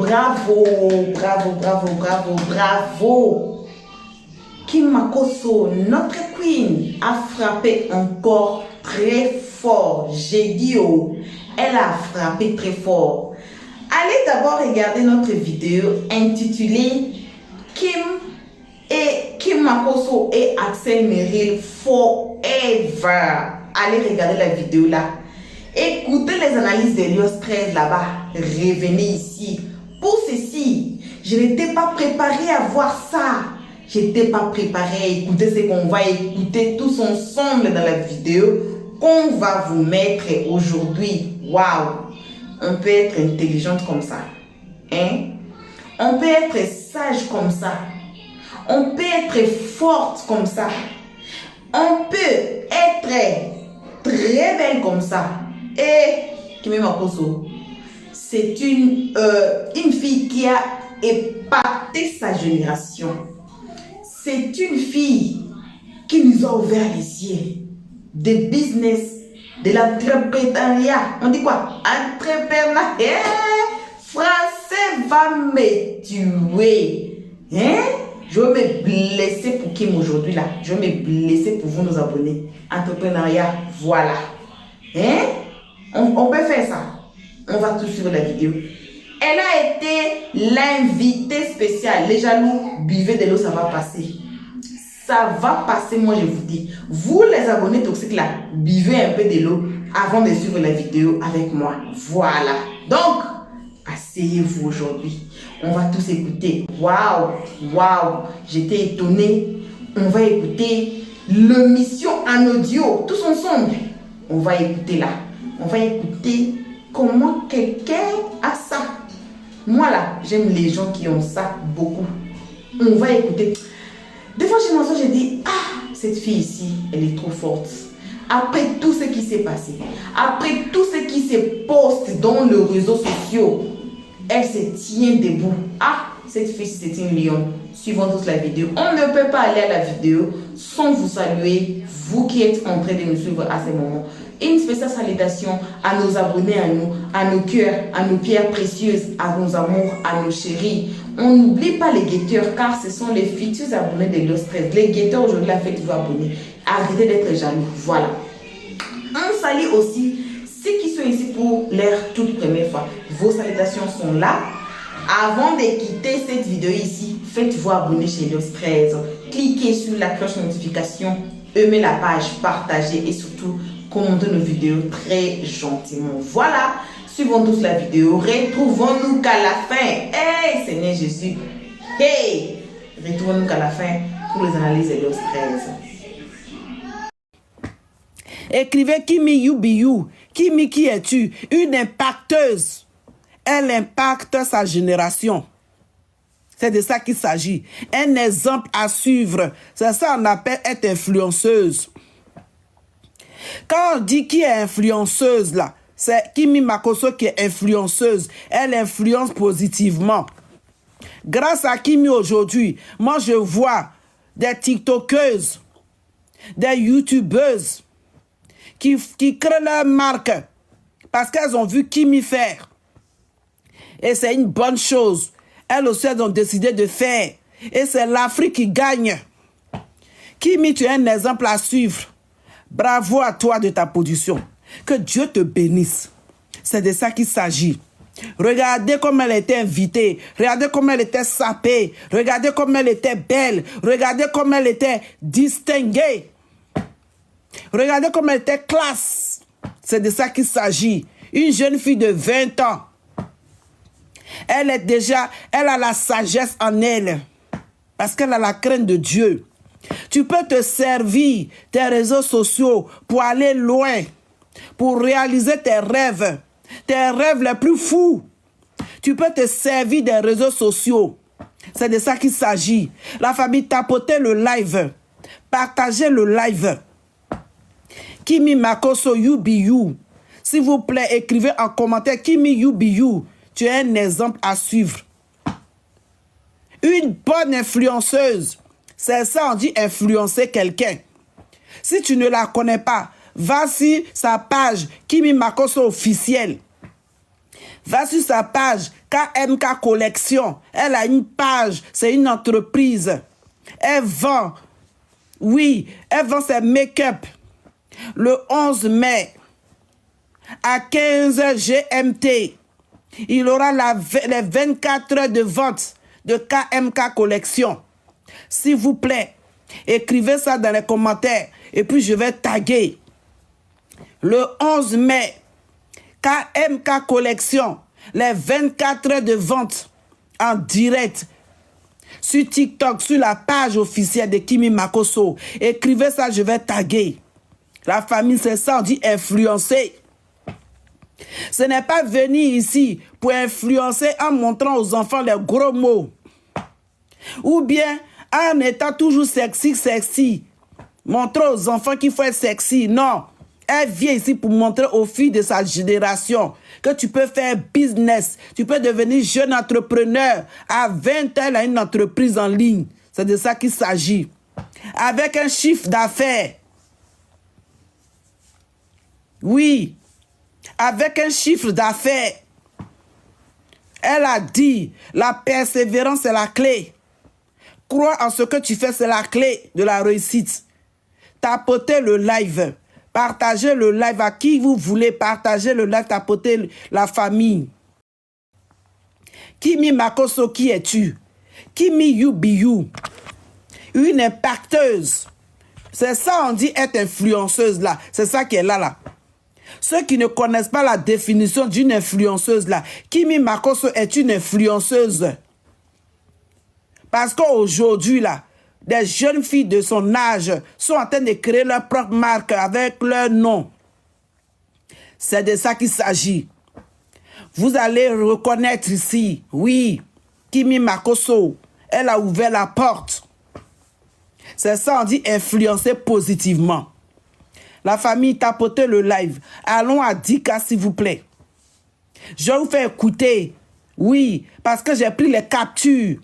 Bravo, bravo, bravo, bravo, bravo. Kim Makosso, notre queen, a frappé encore très fort. J'ai dit, oh, elle a frappé très fort. Allez d'abord regarder notre vidéo intitulée Kim Makosso et Axel Merrill Forever. Allez regarder la vidéo là. Écoutez les analyses d'Helios 13 là-bas. Revenez ici. Pour ceci, je n'étais pas préparée à voir ça. Je n'étais pas préparée à écouter ce qu'on va écouter tous ensemble dans la vidéo qu'on va vous mettre aujourd'hui. Waouh! On peut être intelligente comme ça. Hein? On peut être sage comme ça. On peut être forte comme ça. On peut être très belle comme ça. Et Kim Makosso, c'est une fille qui a épaté sa génération. C'est une fille qui nous a ouvert les yeux. Des business, de l'entrepreneuriat. On dit quoi? Entrepreneuriat. Français va me tuer. Hein? Je vais me blesser pour Kim aujourd'hui là. Je vais me blesser pour vous, nos abonnés. Entrepreneuriat, voilà. Hein? On peut faire ça. On va tout suivre la vidéo. Elle a été l'invitée spéciale. Les jaloux, buvez de l'eau, ça va passer. Ça va passer, moi je vous dis. Vous les abonnés toxiques là, buvez un peu de l'eau avant de suivre la vidéo avec moi. Voilà. Donc, asseyez-vous aujourd'hui. On va tous écouter. Waouh, waouh, j'étais étonnée. On va écouter l'émission en audio, tous ensemble. On va écouter là. On va écouter comment quelqu'un a ça. Moi là, j'aime les gens qui ont ça beaucoup. On va écouter. Des fois, chez moi, je dis, ah, cette fille ici, elle est trop forte. Après tout ce qui s'est passé, après tout ce qui se poste dans les réseaux sociaux, elle se tient debout. Ah, cette fille, c'est une lion. Suivons tous la vidéo. On ne peut pas aller à la vidéo sans vous saluer, vous qui êtes en train de nous suivre à ce moment. Une spéciale salutation à nos abonnés, à nos cœurs, à nos pierres précieuses, à nos amours, à nos chéris. On n'oublie pas les guetteurs car ce sont les futurs abonnés de Helios 13. Les guetteurs aujourd'hui, la fête, vous abonnez. Arrêtez d'être jaloux. Voilà. On salue aussi ceux qui sont ici pour leur toute première fois. Vos salutations sont là. Avant de quitter cette vidéo ici, faites-vous abonner chez Helios 13. Cliquez sur la cloche de notification, aimez la page, partagez et surtout commentez nos vidéos très gentiment. Voilà, suivons tous la vidéo. Retrouvons-nous qu'à la fin. Hey, Seigneur Jésus. Hey, retrouvons-nous qu'à la fin pour les analyses Helios 13. Écrivez Kimi Yubiyu. Kimi, qui es-tu? Une impacteuse. Elle impacte sa génération. C'est de ça qu'il s'agit. Un exemple à suivre. C'est ça qu'on appelle être influenceuse. Quand on dit qui est influenceuse là, c'est Kimi Makosso qui est influenceuse. Elle influence positivement. Grâce à Kimi aujourd'hui, moi je vois des TikTokeuses, des YouTubeuses qui créent leur marque parce qu'elles ont vu Kimi faire. Et c'est une bonne chose. Elles aussi, elles ont décidé de faire. Et c'est l'Afrique qui gagne. Kimi, tu es un exemple à suivre. Bravo à toi de ta position. Que Dieu te bénisse. C'est de ça qu'il s'agit. Regardez comme elle était invitée. Regardez comme elle était sapée. Regardez comme elle était belle. Regardez comme elle était distinguée. Regardez comme elle était classe. C'est de ça qu'il s'agit. Une jeune fille de 20 ans. Elle a la sagesse en elle. Parce qu'elle a la crainte de Dieu. Tu peux te servir des réseaux sociaux pour aller loin. Pour réaliser tes rêves les plus fous. Tu peux te servir des réseaux sociaux. C'est de ça qu'il s'agit. La famille, tapotez le live. Partagez le live. Kimi Makosso Yubiyu. S'il vous plaît, écrivez en commentaire Kimi Yubiyu. Tu es un exemple à suivre. Une bonne influenceuse. C'est ça, on dit influencer quelqu'un. Si tu ne la connais pas, va sur sa page Kimi Makosso officielle. Va sur sa page KMK Collection. Elle a une page, c'est une entreprise. Elle vend, oui, elle vend ses make-up. Le 11 mai, à 15h GMT, il aura les 24 heures de vente de KMK Collection. S'il vous plaît, écrivez ça dans les commentaires et puis je vais taguer. Le 11 mai, KMK Collection, les 24 heures de vente en direct sur TikTok, sur la page officielle de Kimi Makosso. Écrivez ça, je vais taguer. La famille, c'est ça, on dit influencer. Ce n'est pas venir ici pour influencer en montrant aux enfants les gros mots. Ou bien en étant toujours sexy. Montrer aux enfants qu'il faut être sexy. Non. Elle vient ici pour montrer aux filles de sa génération que tu peux faire business. Tu peux devenir jeune entrepreneur. À 20 ans, elle a une entreprise en ligne. C'est de ça qu'il s'agit. Avec un chiffre d'affaires. Oui. Avec un chiffre d'affaires. Elle a dit, la persévérance est la clé. Crois en ce que tu fais, c'est la clé de la réussite. Tapotez le live. Partagez le live à qui vous voulez. Partagez le live, tapotez la famille. Kimi Makosso, qui es-tu? Kimi You Be You. Une impacteuse. C'est ça, on dit être influenceuse là. C'est ça qui est là. Ceux qui ne connaissent pas la définition d'une influenceuse là. Kimi Makosso est une influenceuse. Parce qu'aujourd'hui là, des jeunes filles de son âge sont en train de créer leur propre marque avec leur nom. C'est de ça qu'il s'agit. Vous allez reconnaître ici, oui, Kimi Makosso, elle a ouvert la porte. C'est ça, on dit influencer positivement. La famille, tapotez le live. Allons à 10K, s'il vous plaît. Je vais vous faire écouter. Oui, parce que j'ai pris les captures.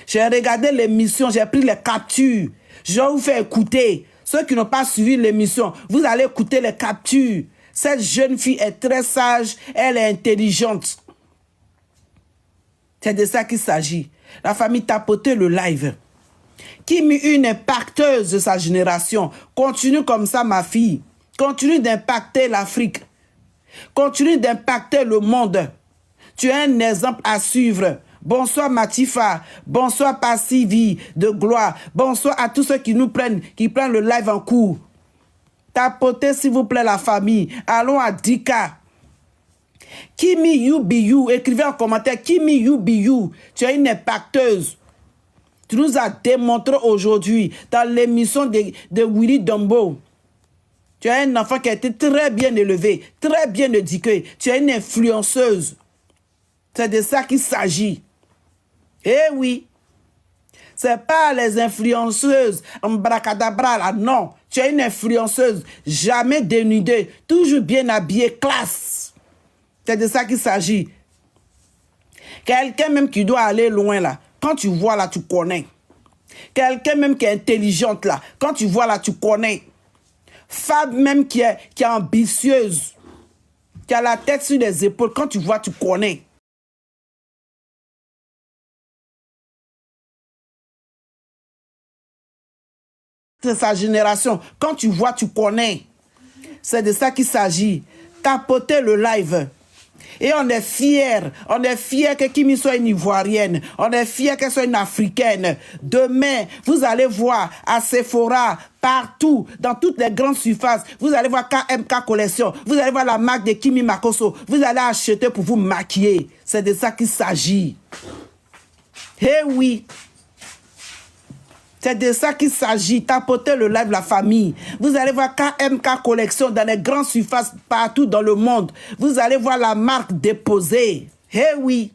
J'ai regardé l'émission, j'ai pris les captures. Je vais vous faire écouter. Ceux qui n'ont pas suivi l'émission, vous allez écouter les captures. Cette jeune fille est très sage, elle est intelligente. C'est de ça qu'il s'agit. La famille, tapotez le live. Kimi, une impacteuse de sa génération. Continue comme ça, ma fille. Continue d'impacter l'Afrique. Continue d'impacter le monde. Tu es un exemple à suivre. Bonsoir Matifa, bonsoir Passivi de gloire, bonsoir à tous ceux qui prennent le live en cours. Tapotez s'il vous plaît la famille, allons à 10K. Kimi You Be You, écrivez en commentaire, Kimi You Be You, tu es une impacteuse. Tu nous as démontré aujourd'hui dans l'émission de Willy Dombo. Tu es un enfant qui a été très bien élevé, très bien éduqué, tu es une influenceuse. C'est de ça qu'il s'agit. Eh oui, c'est pas les influenceuses en bracadabra là, non. Tu es une influenceuse, jamais dénudée, toujours bien habillée, classe. C'est de ça qu'il s'agit. Quelqu'un même qui doit aller loin là, quand tu vois là, tu connais. Quelqu'un même qui est intelligente là, quand tu vois là, tu connais. Femme même qui est ambitieuse, qui a la tête sur les épaules, quand tu vois, tu connais. C'est sa génération. Quand tu vois, tu connais. C'est de ça qu'il s'agit. Tapotez le live. Et on est fiers. On est fiers que Kimi soit une Ivoirienne. On est fiers qu'elle soit une Africaine. Demain, vous allez voir à Sephora, partout, dans toutes les grandes surfaces. Vous allez voir KMK Collection. Vous allez voir la marque de Kimi Makosso. Vous allez acheter pour vous maquiller. C'est de ça qu'il s'agit. Eh oui. C'est de ça qu'il s'agit. Tapotez le live, la famille. Vous allez voir KMK Collection dans les grandes surfaces partout dans le monde. Vous allez voir la marque déposée. Eh oui.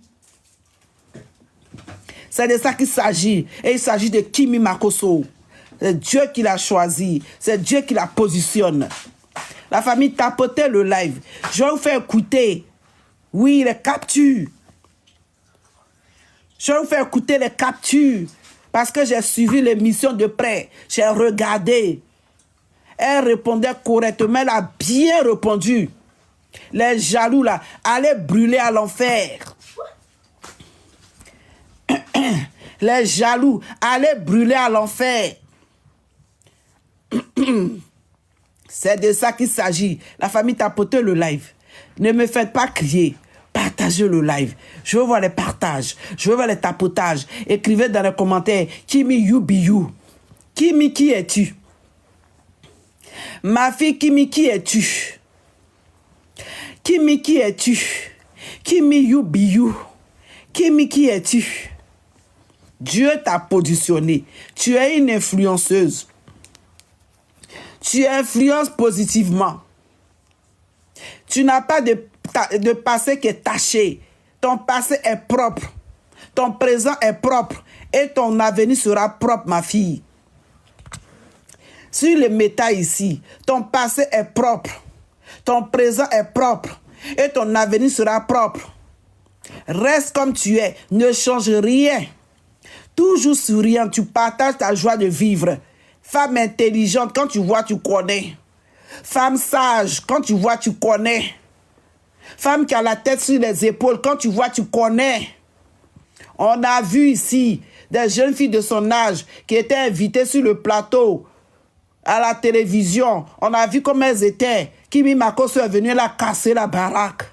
C'est de ça qu'il s'agit. Et il s'agit de Kimi Makosso. C'est Dieu qui l'a choisi. C'est Dieu qui la positionne. La famille, tapotez le live. Je vais vous faire écouter. Oui, les captures. Je vais vous faire écouter les captures. Parce que j'ai suivi l'émission de près. J'ai regardé. Elle répondait correctement. Elle a bien répondu. Les jaloux là, allez brûler à l'enfer. Les jaloux, allez brûler à l'enfer. C'est de ça qu'il s'agit. La famille tapote le live. Ne me faites pas crier. Partagez le live. Je veux voir les partages. Je veux voir les tapotages. Écrivez dans les commentaires. Kimi, you be you. Kimi, qui es-tu? Ma fille Kimi, qui es-tu? Kimi, qui es-tu? Kimi, you be you. Kimi, qui es-tu? Dieu t'a positionné. Tu es une influenceuse. Tu influences positivement. Tu n'as pas de passé qui est taché. Ton passé est propre. Ton présent est propre. Et ton avenir sera propre, ma fille. Sur le méta ici, ton passé est propre. Ton présent est propre. Et ton avenir sera propre. Reste comme tu es. Ne change rien. Toujours souriant, tu partages ta joie de vivre. Femme intelligente, quand tu vois, tu connais. Femme sage, quand tu vois, tu connais. Femme qui a la tête sur les épaules, quand tu vois, tu connais. On a vu ici des jeunes filles de son âge qui étaient invitées sur le plateau à la télévision. On a vu comment elles étaient. Kimi Makosso est venue, elle a cassé la baraque.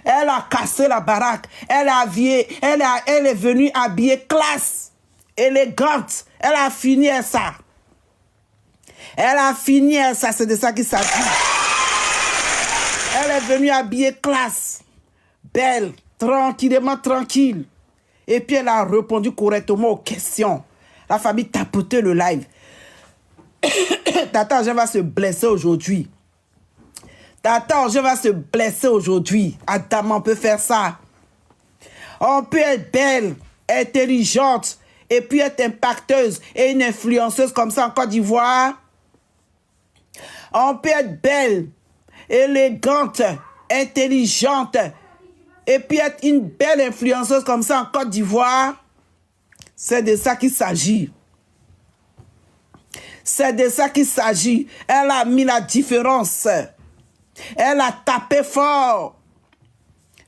Elle a cassé la baraque. Elle est venue habillée classe, élégante. Elle a fini à ça. Elle a fini à ça. C'est de ça qu'il s'agit. Elle est venue habillée classe, belle, tranquillement tranquille. Et puis elle a répondu correctement aux questions. La famille tapotait le live. Tata, je vais se blesser aujourd'hui. Tata, je vais se blesser aujourd'hui. Adam, on peut faire ça. On peut être belle, intelligente, et puis être impacteuse et une influenceuse comme ça en Côte d'Ivoire. On peut être belle, élégante, intelligente, et puis être une belle influenceuse comme ça en Côte d'Ivoire. C'est de ça qu'il s'agit. C'est de ça qu'il s'agit. Elle a mis la différence. Elle a tapé fort.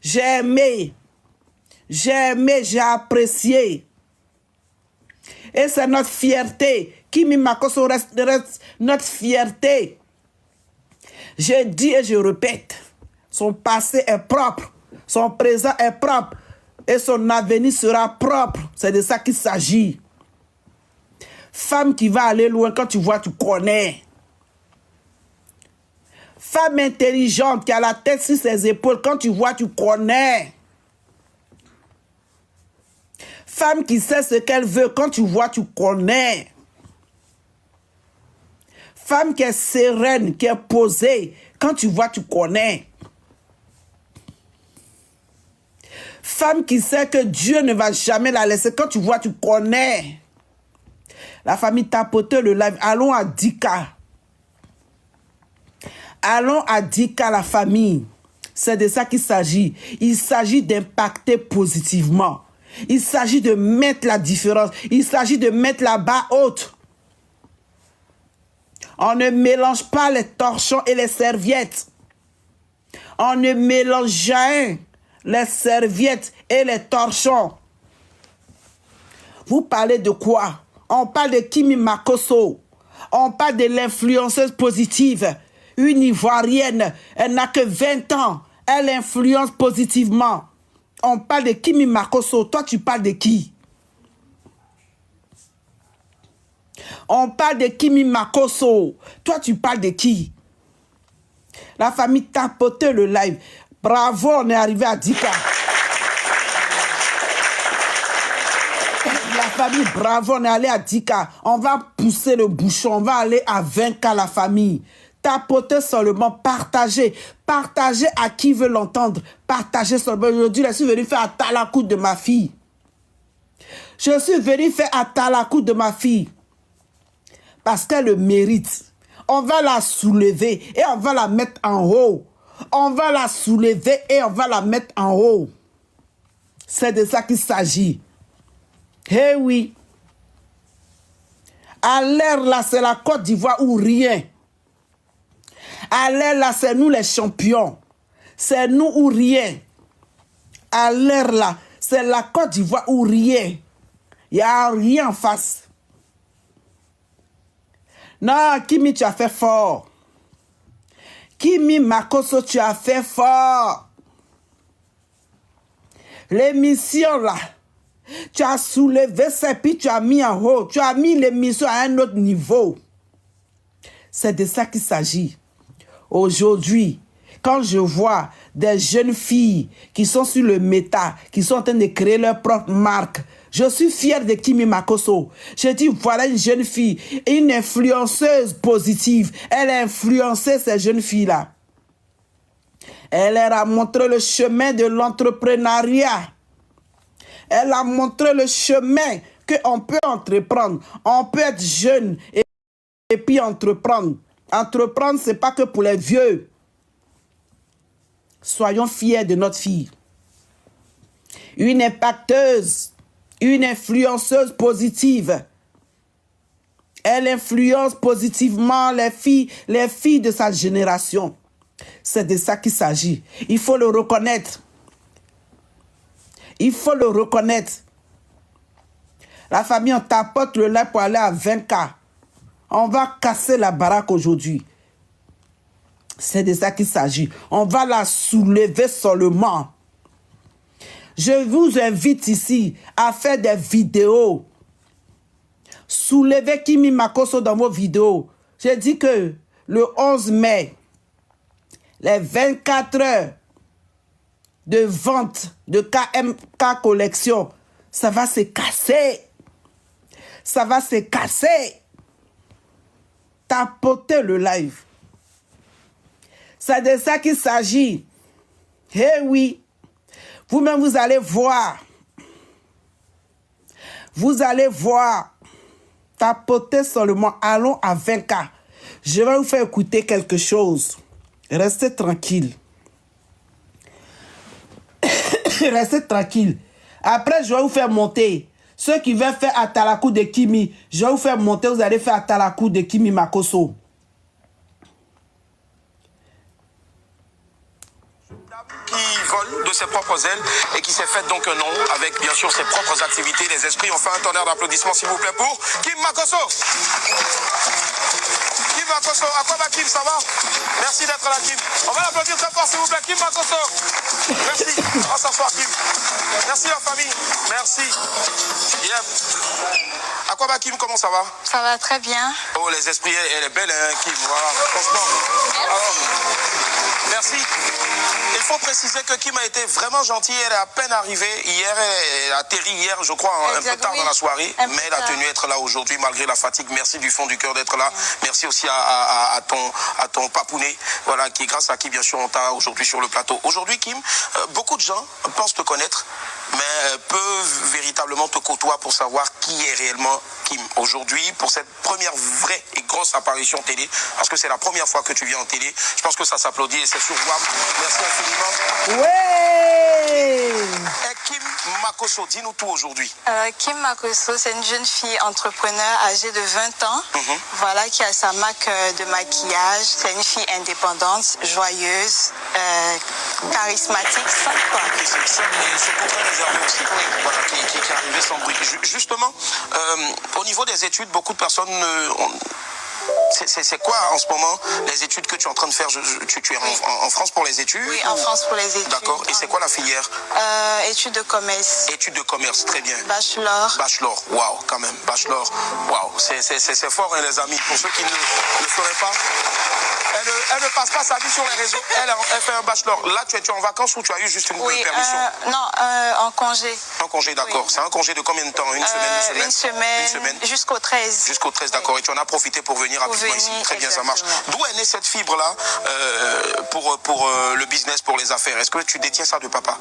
J'ai aimé. J'ai aimé, j'ai apprécié. Et c'est notre fierté. Kimi Makosso reste notre fierté. Je dis et je répète. Son passé est propre. Son présent est propre. Et son avenir sera propre. C'est de ça qu'il s'agit. Femme qui va aller loin, quand tu vois, tu connais. Femme intelligente qui a la tête sur ses épaules, quand tu vois, tu connais. Femme qui sait ce qu'elle veut, quand tu vois, tu connais. Femme qui est sereine, qui est posée, quand tu vois, tu connais. Femme qui sait que Dieu ne va jamais la laisser, quand tu vois, tu connais. La famille tapote le live. Allons à Dika. Allons à Dika, la famille. C'est de ça qu'il s'agit. Il s'agit d'impacter positivement. Il s'agit de mettre la différence. Il s'agit de mettre la barre haute. On ne mélange pas les torchons et les serviettes. On ne mélange jamais les serviettes et les torchons. Vous parlez de quoi? On parle de Kimi Makosso. On parle de l'influenceuse positive. Une Ivoirienne. Elle n'a que 20 ans. Elle influence positivement. On parle de Kimi Makosso. Toi, tu parles de qui? On parle de Kimi Makosso. Toi, tu parles de qui? La famille tapote le live. Bravo, on est arrivé à 10K. La famille, bravo, on est allé à 10K. On va pousser le bouchon. On va aller à 20K, la famille. Tapotez seulement, partagez. Partagez à qui veut l'entendre. Partagez seulement. Aujourd'hui, je suis venu faire à Talakou de ma fille. Je suis venu faire à Talakou de ma fille. Parce qu'elle le mérite. On va la soulever et on va la mettre en haut. On va la soulever et on va la mettre en haut. C'est de ça qu'il s'agit. Eh oui. À l'air là, c'est la Côte d'Ivoire ou rien. À l'air là, c'est nous les champions. c'est nous ou rien. À l'heure là, c'est la Côte d'Ivoire ou rien. Il n'y a rien en face. Non, Kimi, tu as fait fort. Kimi Makosso, tu as fait fort. L'émission là, tu as soulevé ça puis tu as mis en haut. Tu as mis l'émission à un autre niveau. C'est de ça qu'il s'agit. Aujourd'hui, quand je vois des jeunes filles qui sont sur le méta, qui sont en train de créer leur propre marque, je suis fier de Kimi Makosso. Je dis, voilà une jeune fille, une influenceuse positive. Elle a influencé ces jeunes filles-là. Elle leur a montré le chemin de l'entrepreneuriat. Elle a montré le chemin qu'on peut entreprendre. On peut être jeune et puis entreprendre. Entreprendre, ce n'est pas que pour les vieux. Soyons fiers de notre fille. Une impacteuse, une influenceuse positive. Elle influence positivement les filles de sa génération. C'est de ça qu'il s'agit. Il faut le reconnaître. Il faut le reconnaître. La famille, on tapote le lait pour aller à 20K. On va casser la baraque aujourd'hui. C'est de ça qu'il s'agit. On va la soulever seulement. Je vous invite ici à faire des vidéos. Soulevez Kimi Makosso dans vos vidéos. J'ai dit que le 11 mai, les 24 heures de vente de KMK Collection, ça va se casser. Ça va se casser. Tapotez le live. C'est de ça qu'il s'agit. Eh oui. Vous-même, vous allez voir. Vous allez voir. Tapotez seulement. Allons à 20K. Je vais vous faire écouter quelque chose. Restez tranquille. Restez tranquille. Après, je vais vous faire monter. Ceux qui veulent faire Atalakou de Kimi, je vais vous faire monter. Vous allez faire Atalakou de Kimi Makosso. Qui vole de ses propres ailes et qui s'est fait donc un nom avec bien sûr ses propres activités. Les esprits ont fait un tonnerre d'applaudissements s'il vous plaît pour Kim Makosso. Kim Makosso, à quoi va Kim, ça va? Merci d'être là Kim. On va l'applaudir très fort s'il vous plaît, Kim Makosso. Merci, on va s'asseoir Kim. Merci la famille, merci. Yep. À quoi va Kim, comment ça va? Ça va très bien. Oh les esprits, elle est belle hein Kim, voilà, franchement. Alors, merci. Il faut préciser que Kim a été vraiment gentille. Elle est à peine arrivée hier. Elle a atterri hier, je crois, un peu tard dans la soirée. Mais elle a tenu à être là aujourd'hui malgré la fatigue. Merci du fond du cœur d'être là. Merci aussi à ton papounet, voilà, qui grâce à qui, bien sûr, on t'a aujourd'hui sur le plateau. Aujourd'hui, Kim, beaucoup de gens pensent te connaître, mais peuvent véritablement te côtoyer pour savoir qui est réellement Kim. Aujourd'hui, pour cette première vraie et grosse apparition télé, parce que c'est la première fois que tu viens en télé, je pense que ça s'applaudit et c'est surjouable. Merci infiniment. Ouais! Et Kim Makosso, dis-nous tout aujourd'hui. Kim Makosso, c'est une jeune fille entrepreneur âgée de 20 ans, voilà, qui a sa marque de maquillage. C'est une fille indépendante, joyeuse, charismatique, sans quoi. Et surtout très réservée aussi, voilà, qui est arrivée sans bruit. Justement, au niveau des études, beaucoup de personnes... C'est quoi en ce moment les études que tu es en train de faire? Tu es en France pour les études? Oui, en France pour les études. D'accord. Et c'est quoi la filière? Études de commerce. Études de commerce, très bien. Bachelor. Bachelor, waouh, quand même. Bachelor, waouh. C'est fort, hein, les amis. Pour ceux qui ne le sauraient pas, elle ne passe pas sa vie sur les réseaux. Elle fait un bachelor. Là, tu es en vacances ou tu as eu juste une permission? Non, en congé. En congé, d'accord. Oui. C'est un congé de combien de temps? Une semaine? Jusqu'au 13. Jusqu'au 13, d'accord. Oui. Et tu en as profité pour venir rapidement ici. Très bien, ça marche. D'où est née cette fibre-là pour le business, pour les affaires? Est-ce que tu détiens ça de papa?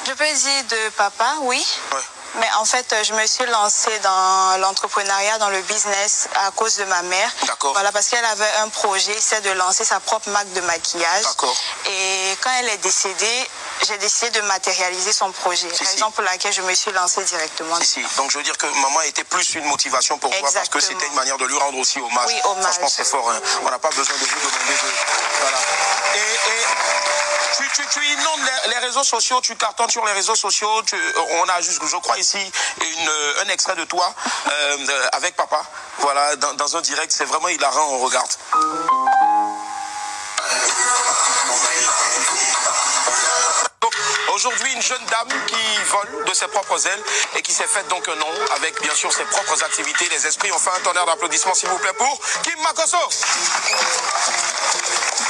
Je peux dire de papa, oui. Ouais. Mais en fait, je me suis lancée dans l'entrepreneuriat, dans le business à cause de ma mère. D'accord. Voilà, parce qu'elle avait un projet, c'est de lancer sa propre marque de maquillage. D'accord. Et quand elle est décédée, j'ai décidé de matérialiser son projet. Raison pour laquelle je me suis lancée directement. Si. Donc je veux dire que maman était plus une motivation pour toi parce que c'était une manière de lui rendre aussi hommage. Oui, hommage. Franchement, c'est fort. Hein. On n'a pas besoin de vous demander de... Voilà. Et tu inondes les réseaux sociaux, tu cartonnes sur les réseaux sociaux. On a juste, je crois ici, un extrait de toi avec papa. Voilà, dans un direct, c'est vraiment hilarant, on regarde. Aujourd'hui, une jeune dame qui vole de ses propres ailes et qui s'est faite donc un nom avec bien sûr ses propres activités. Les esprits ont fait un tonnerre d'applaudissements s'il vous plaît pour Kim Makosso.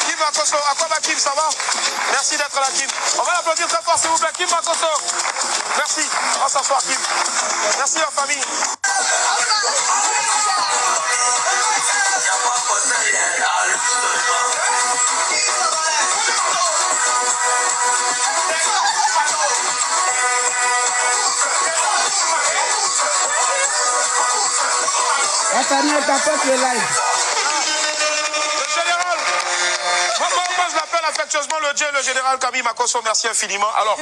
Kim Makosso, à quoi va Kim, ça va? Merci d'être là Kim. On va l'applaudir très fort s'il vous plaît, Kim Makosso. Merci, on va s'asseoir Kim. Merci la famille. La famille tapote le live. Le général, moi je l'appelle affectueusement le général Camille Makosso, merci infiniment. Alors,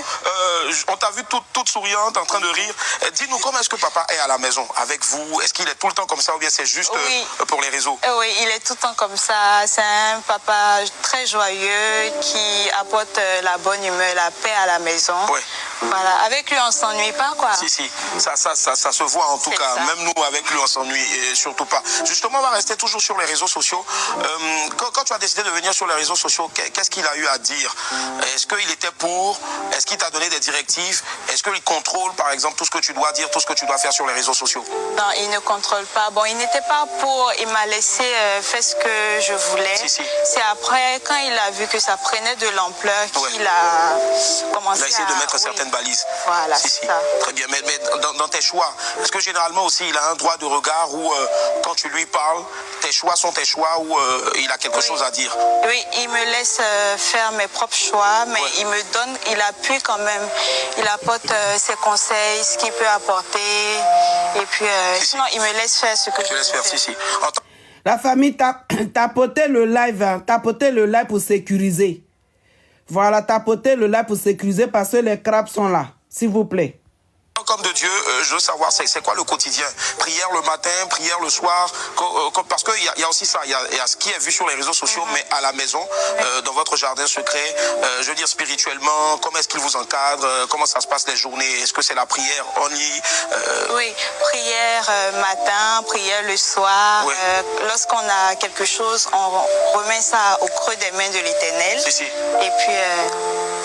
on t'a vu toute souriante, en train de rire. Dis-nous, comment est-ce que papa est à la maison avec vous? Est-ce qu'il est tout le temps comme ça ou bien c'est juste pour les réseaux? Oui, il est tout le temps comme ça. C'est un papa très joyeux qui apporte la bonne humeur, la paix à la maison. Oui. Voilà, avec lui on s'ennuie pas quoi. Si, ça se voit en tout cas. Ça. Même nous avec lui on s'ennuie surtout pas. Justement, on va rester toujours sur les réseaux sociaux. Quand tu as décidé de venir sur les réseaux sociaux, qu'est-ce qu'il a eu à dire? Est-ce qu'il était pour? Est-ce qu'il t'a donné des directives? Est-ce qu'il contrôle par exemple tout ce que tu dois dire, tout ce que tu dois faire sur les réseaux sociaux? Non, il ne contrôle pas. Bon, il n'était pas pour, il m'a laissé faire ce que je voulais. C'est après, quand il a vu que ça prenait de l'ampleur, qu'il a commencé à... Il a essayé de mettre certaines balises. Voilà, c'est ça. Très bien, mais dans tes choix, est-ce que généralement aussi il a un droit de regard où quand tu lui parles, tes choix sont tes choix ou il a quelque chose à dire? Oui, il me laisse faire mes propres choix, mais il me donne, il appuie quand même. Il apporte ses conseils, ce qu'il peut apporter. Et puis, sinon, il me laisse faire ce que je veux faire. La famille, tapotez le live, hein. Tapotez le live pour sécuriser. Voilà, tapotez le live pour sécuriser parce que les crabes sont là, s'il vous plaît. Comme de Dieu, je veux savoir, c'est quoi le quotidien? Prière le matin, prière le soir, parce qu'il y a aussi ça, il y a ce qui est vu sur les réseaux sociaux, mais à la maison, dans votre jardin secret, je veux dire spirituellement, comment est-ce qu'il vous encadre, comment ça se passe les journées? Est-ce que c'est la prière Oui, prière matin, prière le soir. Lorsqu'on a quelque chose, on remet ça au creux des mains de l'Éternel. Et puis,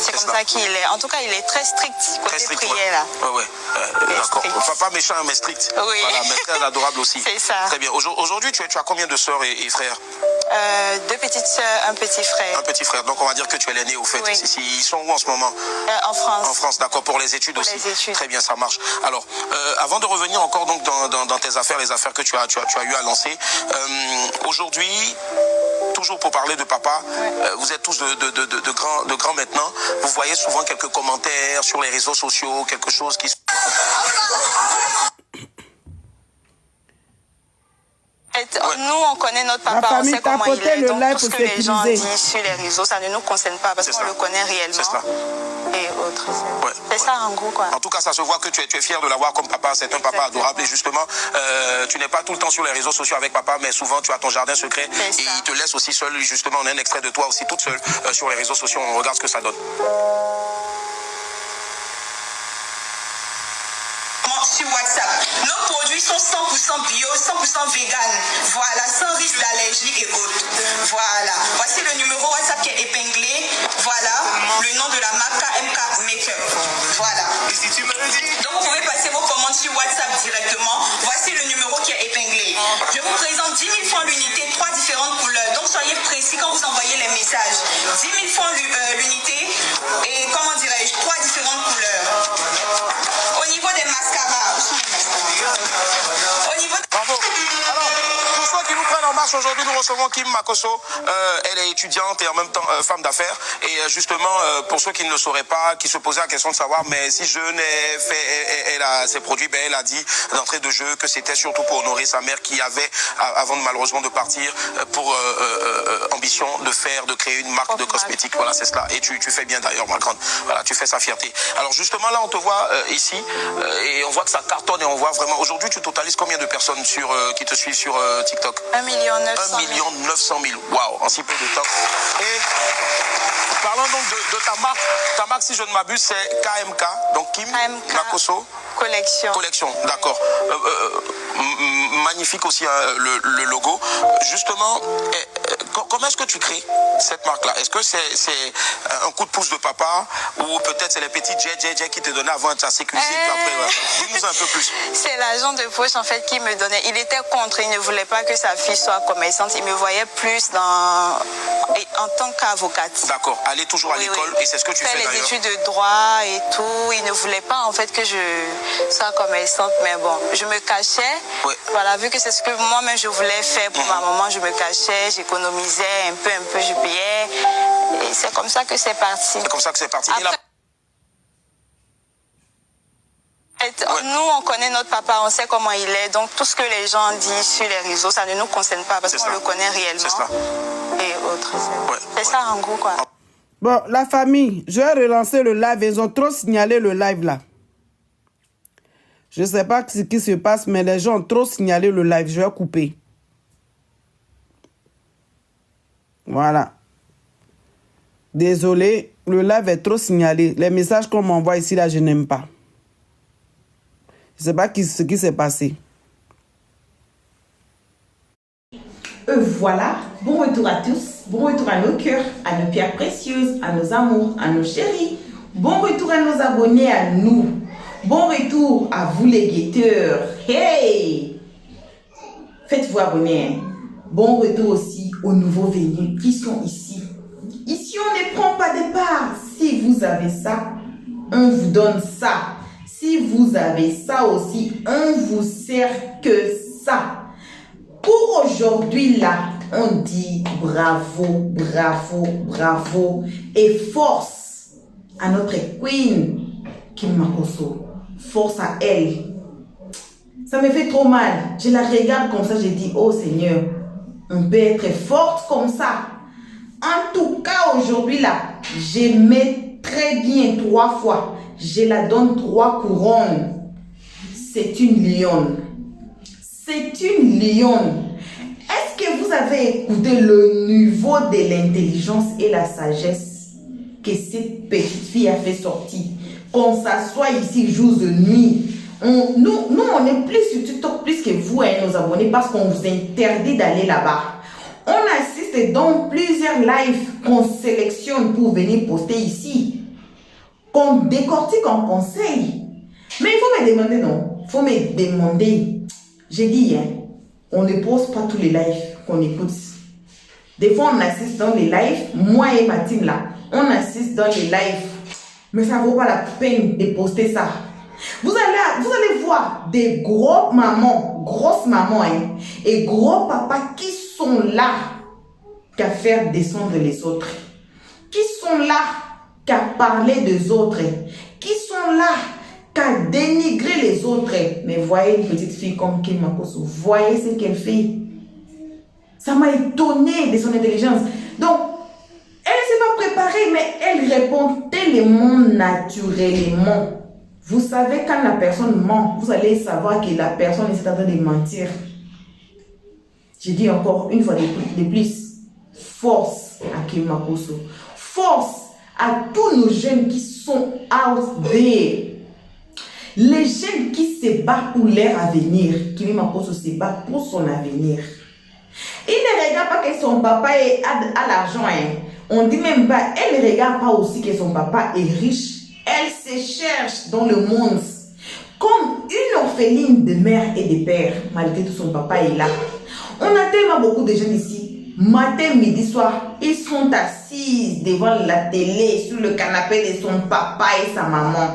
c'est comme ça qu'il est. En tout cas, il est très strict côté prière là. Oui. D'accord. Papa méchant mais strict. Oui. Voilà, mais très adorable aussi. C'est ça. Très bien. Aujourd'hui, tu as combien de sœurs et frères? 2 petites sœurs, un petit frère. Un petit frère. Donc on va dire que tu es l'aîné au fait. Oui. Ils sont où en ce moment? En France. En France, d'accord. Pour les études aussi. Les études. Très bien, ça marche. Alors, avant de revenir encore donc dans tes affaires, les affaires que tu as eu à lancer, aujourd'hui, toujours pour parler de papa, vous êtes tous de grands maintenant. Vous voyez souvent quelques commentaires sur les réseaux sociaux, quelque chose qui... Nous, on connaît notre papa, on sait comment il est. Donc, tout ce que les gens disent sur les réseaux, ça ne nous concerne pas parce qu'on le connaît réellement. C'est ça. Et autres. C'est ça, en gros, quoi. En tout cas, ça se voit que tu es fier de l'avoir comme papa. C'est un papa adorable. Et justement, tu n'es pas tout le temps sur les réseaux sociaux avec papa, mais souvent, tu as ton jardin secret. Et il te laisse aussi seul. Justement, on a un extrait de toi aussi toute seule sur les réseaux sociaux. On regarde ce que ça donne. Sur WhatsApp. Nos produits sont 100% bio, 100% vegan. Voilà, sans risque d'allergie et autres. Voilà. Voici le numéro WhatsApp qui est épinglé. Voilà. Le nom de la marque KMK Makeup. Voilà. Donc vous pouvez passer vos commandes sur WhatsApp directement. Voici le numéro qui est épinglé. Je vous présente 10 000 francs l'unité, 3 différentes couleurs. Donc soyez précis quand vous envoyez les messages. 10 000 francs l'unité et comment dirais-je, 3 différentes couleurs. Au niveau des mascaras. Bravo. Alors, pour ceux qui nous prennent en marche aujourd'hui, nous recevons Kim Makosso. Elle est étudiante et en même temps femme d'affaires. Et justement, pour ceux qui ne le sauraient pas, qui se posaient la question de savoir, mais si jeune elle a ses produits, ben elle a dit d'entrée de jeu que c'était surtout pour honorer sa mère qui avait, avant malheureusement de partir, pour ambition de créer une marque de cosmétiques. Voilà, c'est cela. Et tu fais bien d'ailleurs, ma grande. Voilà, tu fais sa fierté. Alors justement, là, on te voit ici et on voit que ça cartonne et on voit vraiment. Aujourd'hui, tu totalises combien de personnes qui te suivent sur TikTok? 1 million. 1 900 000. Waouh, en si peu de temps. Et parlons donc de ta marque. Ta marque, si je ne m'abuse, c'est KMK. Donc Kim Makosso. Collection, d'accord. Magnifique aussi hein, le logo. Justement, comment est-ce que tu crées cette marque-là? Est-ce que c'est un coup de pouce de papa ou peut-être c'est les petits JJ qui te donnaient avant ta sécurité? Dis-nous un peu plus. C'est l'agent de poche en fait qui me donnait. Il était contre, il ne voulait pas que sa fille soit commerçante. Il me voyait plus en tant qu'avocate. D'accord, aller toujours à l'école et c'est ce que tu fais d'ailleurs. Les études de droit et tout. Il ne voulait pas en fait que je sois commerçante, mais bon, je me cachais. Oui. Voilà, vu que c'est ce que moi-même je voulais faire pour ma maman, je me cachais, j'économisais un peu, je payais. Et c'est comme ça que c'est parti. C'est comme ça que c'est parti. Après, nous, on connaît notre papa, on sait comment il est. Donc, tout ce que les gens disent sur les réseaux, ça ne nous concerne pas parce qu'on le connaît réellement. C'est ça. Et autres. C'est ça, en gros, quoi. Bon, la famille, je vais relancer le live. Ils ont trop signalé le live, là. Je ne sais pas ce qui se passe, mais les gens ont trop signalé le live. Je vais couper. Voilà. Désolé, le live est trop signalé. Les messages qu'on m'envoie ici, là, je n'aime pas. Je ne sais pas ce qui s'est passé. Voilà, bon retour à tous, bon retour à nos cœurs, à nos pierres précieuses, à nos amours, à nos chéris. Bon retour à nos abonnés, à nous. Bon retour à vous les guetteurs. Hey! Faites-vous abonner. Hein? Bon retour aussi aux nouveaux venus qui sont ici. Ici, on ne prend pas de part. Si vous avez ça, on vous donne ça. Si vous avez ça aussi, on vous sert que ça. Pour aujourd'hui, là, on dit bravo, bravo, bravo et force à notre queen Kim Makosso. Force à elle. Ça me fait trop mal. Je la regarde comme ça, je dis, oh Seigneur, on peut être forte comme ça. En tout cas, aujourd'hui, là, je mets très bien 3 fois. Je la donne 3 couronnes. C'est une lionne. C'est une lionne. Est-ce que vous avez écouté le niveau de l'intelligence et la sagesse que cette petite fille a fait sortir? Qu'on s'assoit ici jour et nuit. Nous, on est plus sur TikTok plus que vous, hein, nos abonnés, parce qu'on vous interdit d'aller là-bas. On assiste dans plusieurs lives qu'on sélectionne pour venir poster ici. Qu'on décortique en conseil. Mais il faut me demander, non? Il faut me demander. J'ai dit, hein, on ne pose pas tous les lives qu'on écoute. Des fois, on assiste dans les lives. Moi et ma team, là, on assiste dans les lives. Mais ça ne vaut pas la peine de poster ça. Vous allez voir des gros mamans, grosses mamans, hein, et gros papas qui sont là qu'à faire descendre les autres. Qui sont là qu'à parler des autres. Qui sont là qu'à dénigrer les autres. Mais voyez une petite fille comme Kim Makosso. Voyez ce qu'elle fait. Ça m'a étonné de son intelligence. Donc, elle ne s'est pas préparée, mais elle répond tellement naturellement. Vous savez, quand la personne ment, vous allez savoir que la personne est en train de mentir. Je dis encore une fois de plus, force à Kim Makosso. Force à tous nos jeunes qui sont out there. Les jeunes qui se battent pour leur avenir. Kim Makosso se bat pour son avenir. Il ne regarde pas que son papa a l'argent. Hein. On dit même pas, elle ne regarde pas aussi que son papa est riche. Elle se cherche dans le monde comme une orpheline de mère et de père, malgré tout son papa est là. On a tellement beaucoup de jeunes ici, matin, midi, soir, ils sont assis devant la télé, sur le canapé de son papa et sa maman,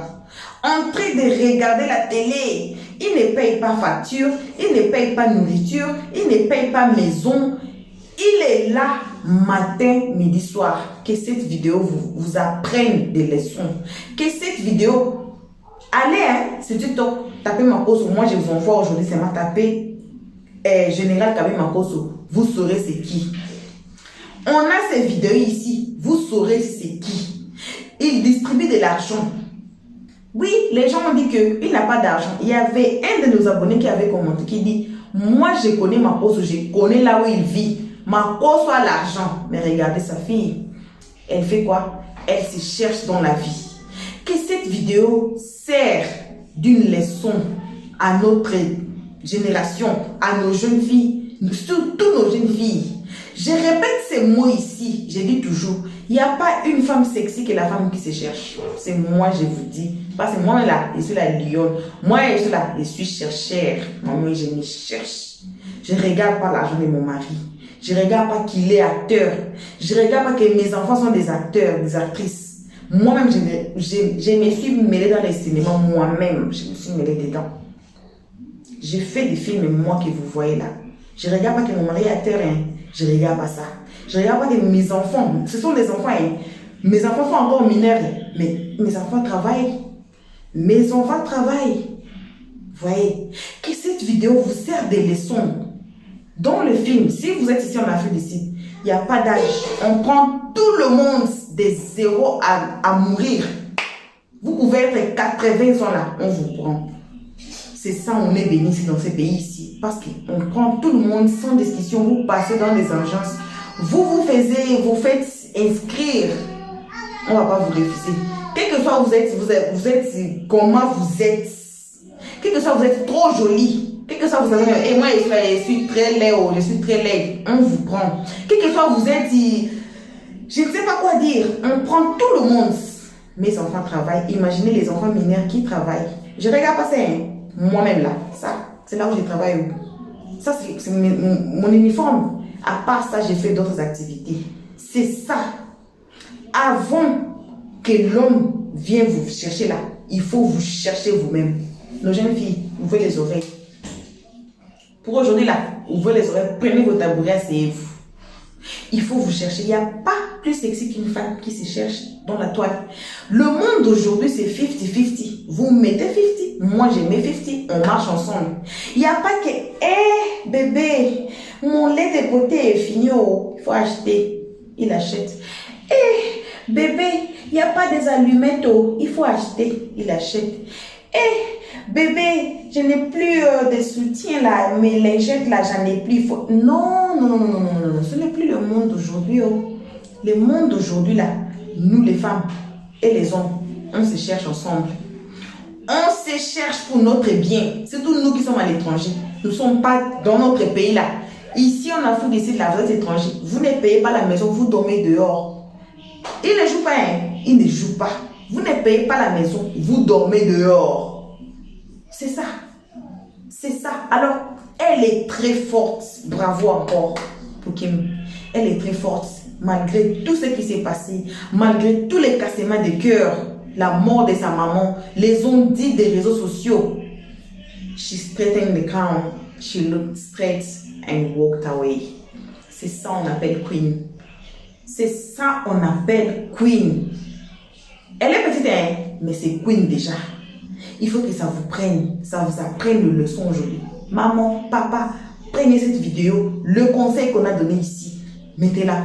en train de regarder la télé. Ils ne payent pas facture, ils ne payent pas nourriture, ils ne payent pas maison. Il est là matin, midi, soir. Que cette vidéo vous apprenne des leçons. Que cette vidéo, allez, hein, sur TikTok, tapez Makosso. Moi, je vous envoie aujourd'hui, c'est ma tapée Général Kabi Makosso. Vous saurez c'est qui. On a ces vidéos ici. Vous saurez c'est qui. Il distribue de l'argent. Oui, les gens ont dit qu'il n'a pas d'argent. Il y avait un de nos abonnés qui avait commenté, qui dit, Moi, je connais ma cause, je connais là où il vit. Ma cause soit l'argent. Mais regardez sa fille. Elle fait quoi? Elle se cherche dans la vie. Que cette vidéo sert d'une leçon à notre génération, à nos jeunes filles, surtout nos jeunes filles. Je répète ces mots ici, je dis toujours, il n'y a pas une femme sexy que la femme qui se cherche. C'est moi, je vous dis. Parce que moi, là, je suis la lionne. Moi, je suis là, je suis chercheur. Moi, je me cherche. Je ne regarde pas l'argent de mon mari. Je ne regarde pas qu'il est acteur. Je ne regarde pas que mes enfants sont des acteurs, des actrices. Moi-même, je me suis mêlée dans les cinémas. Moi-même, je me suis mêlée dedans. J'ai fait des films, moi, que vous voyez là. Je ne regarde pas que mon mari est acteur. Hein. Je ne regarde pas ça. Je ne regarde pas que mes enfants, ce sont des enfants. Hein. Mes enfants sont encore mineurs. Mais mes enfants travaillent. Mes enfants travaillent. Vous voyez, que cette vidéo vous sert des leçons. Dans le film, si vous êtes ici en Afrique du Sud, il n'y a pas d'âge. On prend tout le monde des 0 à mourir. Vous pouvez être 80 ans là, on vous prend. C'est ça, on est béni dans ces pays ici. Parce qu'on prend tout le monde sans discussion. Vous passez dans des agences. Vous faites inscrire. On ne va pas vous refuser. Quel que soit vous êtes comment vous êtes. Quel que soit vous êtes trop joli. Quel que soit vous avez, et moi je suis très laid, je suis très laid, on vous prend. Quel que soit vous êtes, je ne sais pas quoi dire, on prend tout le monde. Mes enfants travaillent, imaginez les enfants mineurs qui travaillent. Je regarde pas ça, hein. Moi-même là, ça, c'est là où je travaille. Ça, c'est mon uniforme. À part ça, j'ai fait d'autres activités. C'est ça. Avant que l'homme vienne vous chercher là, il faut vous chercher vous-même. Nos jeunes filles, ouvrez les oreilles. Pour aujourd'hui là, ouvrez les oreilles, prenez vos tabourets, asseyez-vous. Il faut vous chercher. Il n'y a pas plus sexy qu'une femme qui se cherche dans la toile. Le monde d'aujourd'hui, c'est 50-50. Vous mettez 50, moi je mets 50, on marche ensemble. Il n'y a pas que, hé bébé, mon lait de beauté est fini, oh, il faut acheter. Il achète. Hé bébé, il n'y a pas des allumettes, oh, il faut acheter. Il achète. Hé bébé, je n'ai plus de soutien là, mes lingettes là, j'en ai plus. Non, ce n'est plus le monde d'aujourd'hui. Oh. Le monde d'aujourd'hui là, nous les femmes et les hommes, on se cherche ensemble. On se cherche pour notre bien. Surtout nous qui sommes à l'étranger. Nous ne sommes pas dans notre pays là. Ici en Afrique, ici, là, vous êtes étrangers. Vous ne payez pas la maison, vous dormez dehors. Il ne joue pas, hein? Il ne joue pas. Vous ne payez pas la maison, vous dormez dehors. C'est ça. C'est ça. Alors, elle est très forte. Bravo encore pour Kim. Elle est très forte. Malgré tout ce qui s'est passé, malgré tous les cassements de cœur, la mort de sa maman, les ondits des réseaux sociaux. She straightened the crown. She looked straight and walked away. C'est ça on appelle queen. C'est ça on appelle queen. Elle est petite, hein, mais c'est queen déjà. Il faut que ça vous prenne, ça vous apprenne une leçon aujourd'hui. Maman, papa, prenez cette vidéo, le conseil qu'on a donné ici, mettez-la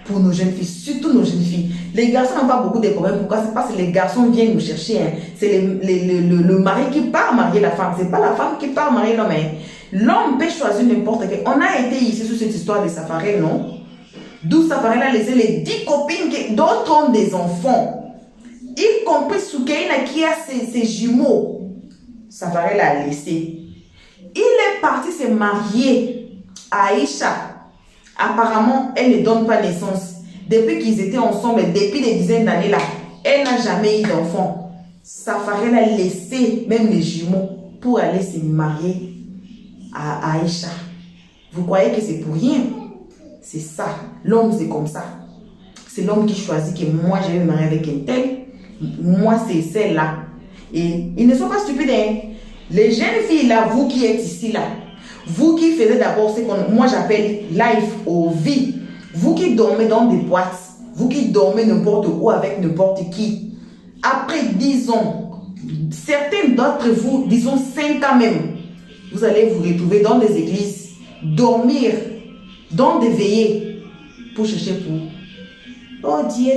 pour nos jeunes filles, surtout nos jeunes filles. Les garçons n'ont pas beaucoup de problèmes. Pourquoi? C'est parce que les garçons viennent nous chercher. Hein. C'est le mari qui part marier la femme. C'est pas la femme qui part marier l'homme. Hein. L'homme peut choisir n'importe quel. On a été ici sur cette histoire de Safarel, non? D'où Safarel a laissé les 10 copines, d'autres ont des enfants. Y compris Soukaina qui a ses jumeaux. Safarel a laissé. Il est parti se marier à Aïcha. Apparemment, elle ne donne pas naissance. Depuis qu'ils étaient ensemble, depuis des dizaines d'années là, elle n'a jamais eu d'enfant. Safarel a laissé même les jumeaux pour aller se marier à Aïcha. Vous croyez que c'est pour rien? C'est ça. L'homme, c'est comme ça. C'est l'homme qui choisit que moi, je vais me marier avec un tel. Moi, c'est celle-là. Et ils ne sont pas stupides. Hein? Les jeunes filles là, vous qui êtes ici là, vous qui faisiez d'abord ce que moi j'appelle life ou vie, vous qui dormez dans des boîtes, vous qui dormez n'importe où avec n'importe qui, après 10 ans, certains d'entre vous, disons 5 ans même, vous allez vous retrouver dans des églises, dormir, dans des veillées, pour chercher pour. Oh Dieu,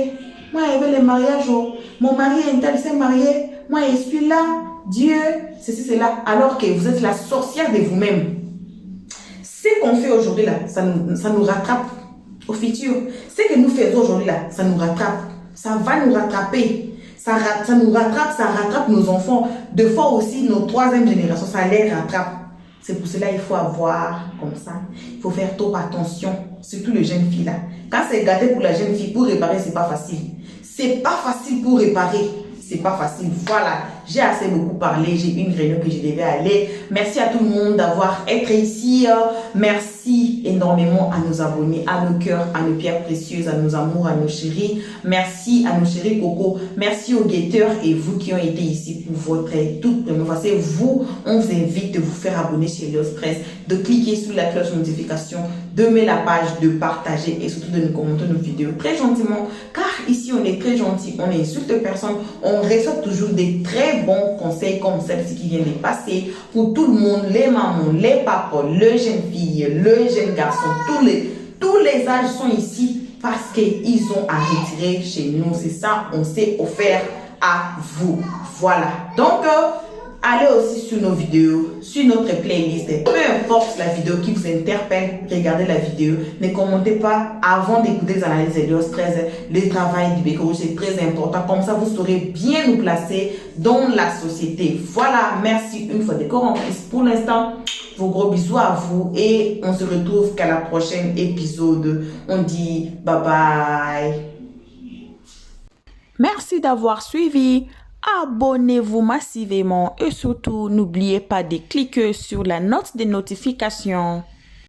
moi j'avais le mariage, oh. Mon mari s'est marié, moi je suis là, Dieu, ceci, cela, alors que vous êtes la sorcière de vous-même. Ce qu'on fait aujourd'hui là, ça nous rattrape au futur. Ce que nous faisons aujourd'hui là, ça nous rattrape. Ça va nous rattraper. Ça nous rattrape, ça rattrape nos enfants. Deux fois aussi, nos troisième génération, ça les rattrape. C'est pour cela qu'il faut avoir comme ça. Il faut faire trop attention, surtout les jeunes filles là. Quand c'est gâté pour la jeune fille, pour réparer, c'est pas facile. C'est pas facile pour réparer. C'est pas facile. Voilà, j'ai assez beaucoup parlé. J'ai une réunion que je devais aller. Merci à tout le monde d'avoir été ici. Merci énormément à nos abonnés, à nos cœurs, à nos pierres précieuses, à nos amours, à nos chéris. Merci à nos chéris Coco. Merci aux guetteurs et vous qui ont été ici pour votre toute première fois. C'est vous, on vous invite de vous faire abonner chez Léo Stress, de cliquer sur la cloche de notification, de mettre la page, de partager et surtout de nous commenter nos vidéos très gentiment. Car ici, on est très gentil, on n'insulte personne, on reçoit toujours des très bons conseils comme celle-ci qui vient de passer pour tout le monde, les mamans, les papas, les jeunes filles, les jeunes garçons, tous les âges sont ici parce qu'ils ont à retirer chez nous. C'est ça, on s'est offert à vous. Voilà. Donc, allez aussi sur nos vidéos, sur notre playlist. Peu importe la vidéo qui vous interpelle, regardez la vidéo. Ne commentez pas avant d'écouter les analyses de Léo Stress. Le travail du Béco, c'est très important. Comme ça, vous saurez bien nous placer dans la société. Voilà, merci une fois de corps en plus. Pour l'instant, vos gros bisous à vous et on se retrouve qu'à la prochaine épisode. On dit bye bye. Merci d'avoir suivi. Abonnez-vous massivement et surtout n'oubliez pas de cliquer sur la note de notification.